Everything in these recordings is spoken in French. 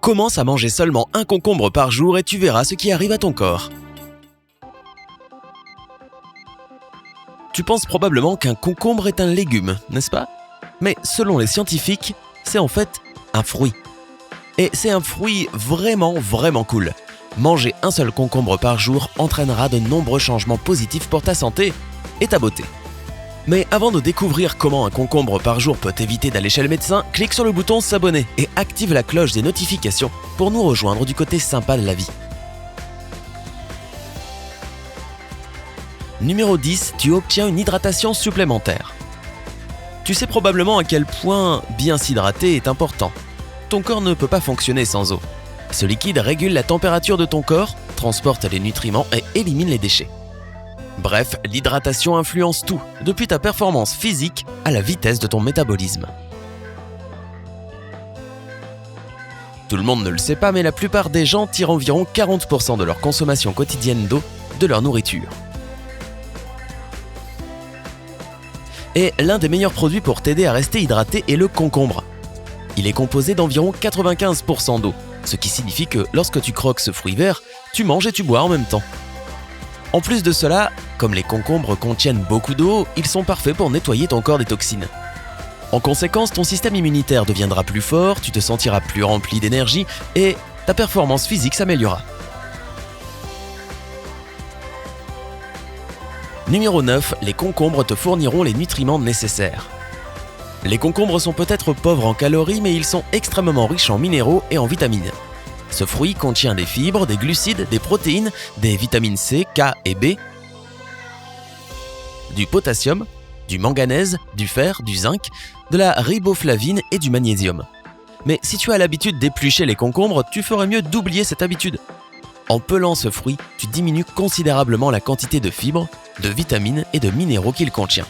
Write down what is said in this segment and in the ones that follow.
Commence à manger seulement un concombre par jour et tu verras ce qui arrive à ton corps. Tu penses probablement qu'un concombre est un légume, n'est-ce pas? Mais selon les scientifiques, c'est en fait un fruit. Et c'est un fruit vraiment cool. Manger un seul concombre par jour entraînera de nombreux changements positifs pour ta santé et ta beauté. Mais avant de découvrir comment un concombre par jour peut éviter d'aller chez le médecin, clique sur le bouton s'abonner et active la cloche des notifications pour nous rejoindre du côté sympa de la vie. Numéro 10, tu obtiens une hydratation supplémentaire. Tu sais probablement à quel point bien s'hydrater est important. Ton corps ne peut pas fonctionner sans eau. Ce liquide régule la température de ton corps, transporte les nutriments et élimine les déchets. Bref, l'hydratation influence tout, depuis ta performance physique à la vitesse de ton métabolisme. Tout le monde ne le sait pas, mais la plupart des gens tirent environ 40% de leur consommation quotidienne d'eau de leur nourriture. Et l'un des meilleurs produits pour t'aider à rester hydraté est le concombre. Il est composé d'environ 95% d'eau, ce qui signifie que lorsque tu croques ce fruit vert, tu manges et tu bois en même temps. En plus de cela, comme les concombres contiennent beaucoup d'eau, ils sont parfaits pour nettoyer ton corps des toxines. En conséquence, ton système immunitaire deviendra plus fort, tu te sentiras plus rempli d'énergie et ta performance physique s'améliorera. Numéro 9, les concombres te fourniront les nutriments nécessaires. Les concombres sont peut-être pauvres en calories, mais ils sont extrêmement riches en minéraux et en vitamines. Ce fruit contient des fibres, des glucides, des protéines, des vitamines C, K et B, du potassium, du manganèse, du fer, du zinc, de la riboflavine et du magnésium. Mais si tu as l'habitude d'éplucher les concombres, tu ferais mieux d'oublier cette habitude. En pelant ce fruit, tu diminues considérablement la quantité de fibres, de vitamines et de minéraux qu'il contient.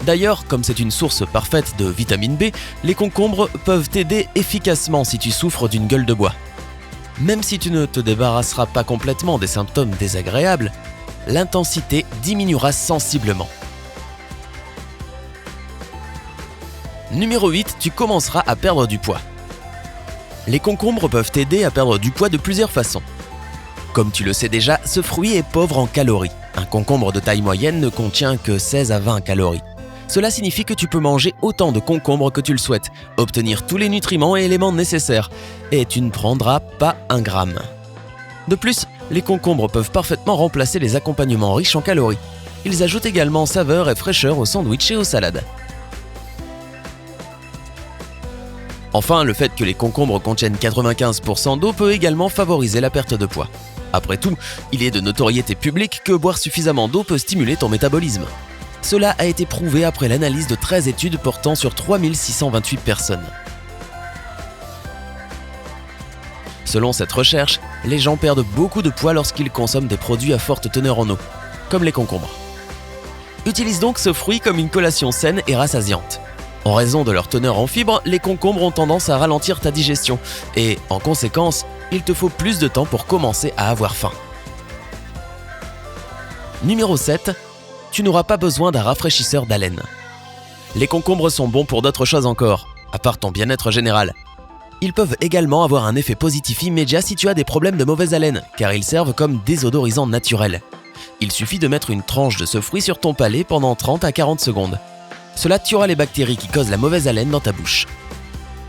D'ailleurs, comme c'est une source parfaite de vitamine B, les concombres peuvent t'aider efficacement si tu souffres d'une gueule de bois. Même si tu ne te débarrasseras pas complètement des symptômes désagréables, l'intensité diminuera sensiblement. Numéro 8, tu commenceras à perdre du poids. Les concombres peuvent t'aider à perdre du poids de plusieurs façons. Comme tu le sais déjà, ce fruit est pauvre en calories. Un concombre de taille moyenne ne contient que 16 à 20 calories. Cela signifie que tu peux manger autant de concombres que tu le souhaites, obtenir tous les nutriments et éléments nécessaires, et tu ne prendras pas un gramme. De plus, les concombres peuvent parfaitement remplacer les accompagnements riches en calories. Ils ajoutent également saveur et fraîcheur aux sandwichs et aux salades. Enfin, le fait que les concombres contiennent 95% d'eau peut également favoriser la perte de poids. Après tout, il est de notoriété publique que boire suffisamment d'eau peut stimuler ton métabolisme. Cela a été prouvé après l'analyse de 13 études portant sur 3628 personnes. Selon cette recherche, les gens perdent beaucoup de poids lorsqu'ils consomment des produits à forte teneur en eau, comme les concombres. Utilise donc ce fruit comme une collation saine et rassasiante. En raison de leur teneur en fibres, les concombres ont tendance à ralentir ta digestion et, en conséquence, il te faut plus de temps pour commencer à avoir faim. Numéro 7. Tu n'auras pas besoin d'un rafraîchisseur d'haleine. Les concombres sont bons pour d'autres choses encore, à part ton bien-être général. Ils peuvent également avoir un effet positif immédiat si tu as des problèmes de mauvaise haleine, car ils servent comme désodorisant naturel. Il suffit de mettre une tranche de ce fruit sur ton palais pendant 30 à 40 secondes. Cela tuera les bactéries qui causent la mauvaise haleine dans ta bouche.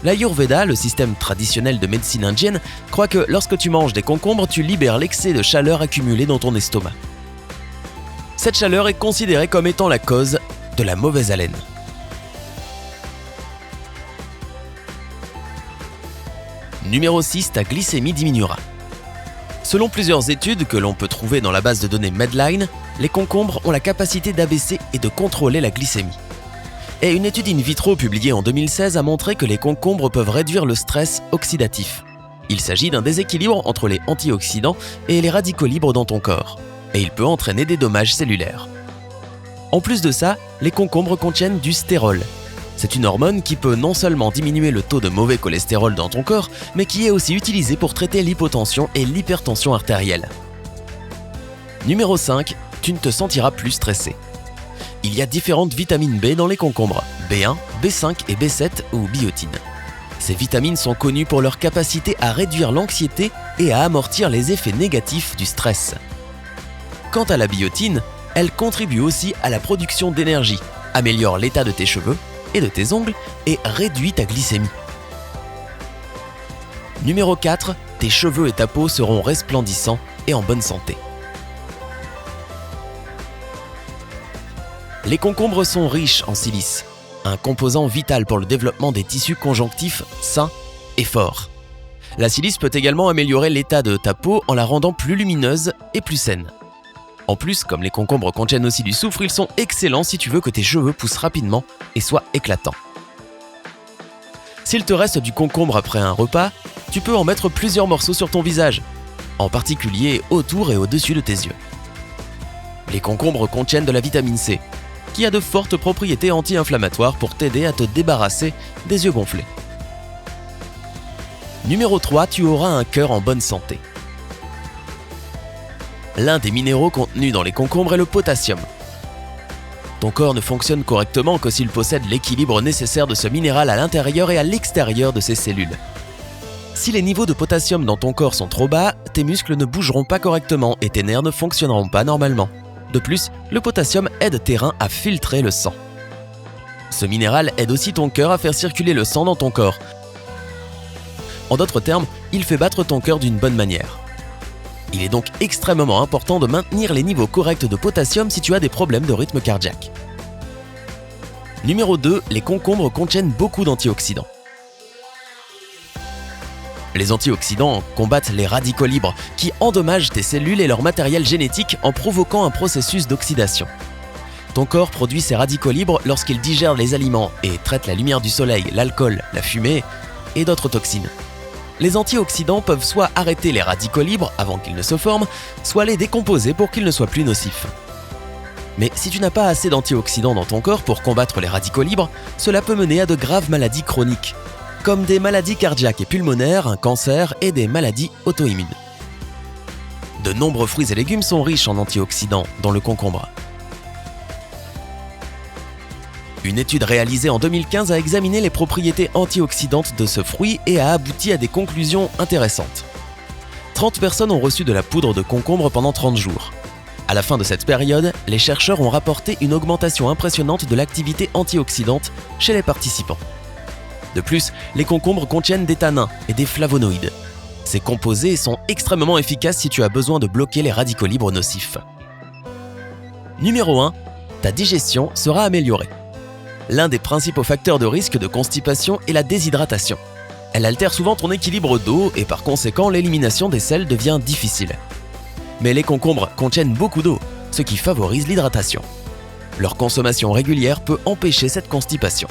L'Ayurveda, le système traditionnel de médecine indienne, croit que lorsque tu manges des concombres, tu libères l'excès de chaleur accumulé dans ton estomac. Cette chaleur est considérée comme étant la cause de la mauvaise haleine. Numéro 6, ta glycémie diminuera. Selon plusieurs études que l'on peut trouver dans la base de données Medline, les concombres ont la capacité d'abaisser et de contrôler la glycémie. Et une étude in vitro publiée en 2016 a montré que les concombres peuvent réduire le stress oxydatif. Il s'agit d'un déséquilibre entre les antioxydants et les radicaux libres dans ton corps, et il peut entraîner des dommages cellulaires. En plus de ça, les concombres contiennent du stérol. C'est une hormone qui peut non seulement diminuer le taux de mauvais cholestérol dans ton corps, mais qui est aussi utilisée pour traiter l'hypotension et l'hypertension artérielle. Numéro 5, tu ne te sentiras plus stressé. Il y a différentes vitamines B dans les concombres, B1, B5 et B7 ou biotine. Ces vitamines sont connues pour leur capacité à réduire l'anxiété et à amortir les effets négatifs du stress. Quant à la biotine, elle contribue aussi à la production d'énergie, améliore l'état de tes cheveux et de tes ongles et réduit ta glycémie. Numéro 4, tes cheveux et ta peau seront resplendissants et en bonne santé. Les concombres sont riches en silice, un composant vital pour le développement des tissus conjonctifs sains et forts. La silice peut également améliorer l'état de ta peau en la rendant plus lumineuse et plus saine. En plus, comme les concombres contiennent aussi du soufre, ils sont excellents si tu veux que tes cheveux poussent rapidement et soient éclatants. S'il te reste du concombre après un repas, tu peux en mettre plusieurs morceaux sur ton visage, en particulier autour et au-dessus de tes yeux. Les concombres contiennent de la vitamine C, qui a de fortes propriétés anti-inflammatoires pour t'aider à te débarrasser des yeux gonflés. Numéro 3, tu auras un cœur en bonne santé. L'un des minéraux contenus dans les concombres est le potassium. Ton corps ne fonctionne correctement que s'il possède l'équilibre nécessaire de ce minéral à l'intérieur et à l'extérieur de ses cellules. Si les niveaux de potassium dans ton corps sont trop bas, tes muscles ne bougeront pas correctement et tes nerfs ne fonctionneront pas normalement. De plus, le potassium aide tes reins à filtrer le sang. Ce minéral aide aussi ton cœur à faire circuler le sang dans ton corps. En d'autres termes, il fait battre ton cœur d'une bonne manière. Il est donc extrêmement important de maintenir les niveaux corrects de potassium si tu as des problèmes de rythme cardiaque. Numéro 2, les concombres contiennent beaucoup d'antioxydants. Les antioxydants combattent les radicaux libres qui endommagent tes cellules et leur matériel génétique en provoquant un processus d'oxydation. Ton corps produit ces radicaux libres lorsqu'il digère les aliments et traite la lumière du soleil, l'alcool, la fumée et d'autres toxines. Les antioxydants peuvent soit arrêter les radicaux libres avant qu'ils ne se forment, soit les décomposer pour qu'ils ne soient plus nocifs. Mais si tu n'as pas assez d'antioxydants dans ton corps pour combattre les radicaux libres, cela peut mener à de graves maladies chroniques, comme des maladies cardiaques et pulmonaires, un cancer et des maladies auto-immunes. De nombreux fruits et légumes sont riches en antioxydants, dont le concombre. Une étude réalisée en 2015 a examiné les propriétés antioxydantes de ce fruit et a abouti à des conclusions intéressantes. 30 personnes ont reçu de la poudre de concombre pendant 30 jours. À la fin de cette période, les chercheurs ont rapporté une augmentation impressionnante de l'activité antioxydante chez les participants. De plus, les concombres contiennent des tanins et des flavonoïdes. Ces composés sont extrêmement efficaces si tu as besoin de bloquer les radicaux libres nocifs. Numéro 1, ta digestion sera améliorée. L'un des principaux facteurs de risque de constipation est la déshydratation. Elle altère souvent ton équilibre d'eau et par conséquent l'élimination des sels devient difficile. Mais les concombres contiennent beaucoup d'eau, ce qui favorise l'hydratation. Leur consommation régulière peut empêcher cette constipation.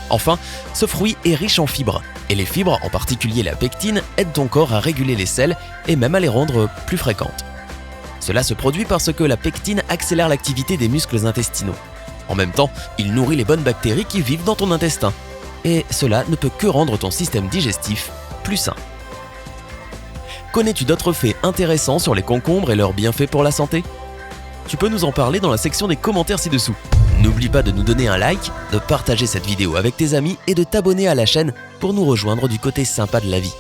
Enfin, ce fruit est riche en fibres, et les fibres, en particulier la pectine, aident ton corps à réguler les sels et même à les rendre plus fréquentes. Cela se produit parce que la pectine accélère l'activité des muscles intestinaux. En même temps, il nourrit les bonnes bactéries qui vivent dans ton intestin. Et cela ne peut que rendre ton système digestif plus sain. Connais-tu d'autres faits intéressants sur les concombres et leurs bienfaits pour la santé ? Tu peux nous en parler dans la section des commentaires ci-dessous. N'oublie pas de nous donner un like, de partager cette vidéo avec tes amis et de t'abonner à la chaîne pour nous rejoindre du côté sympa de la vie.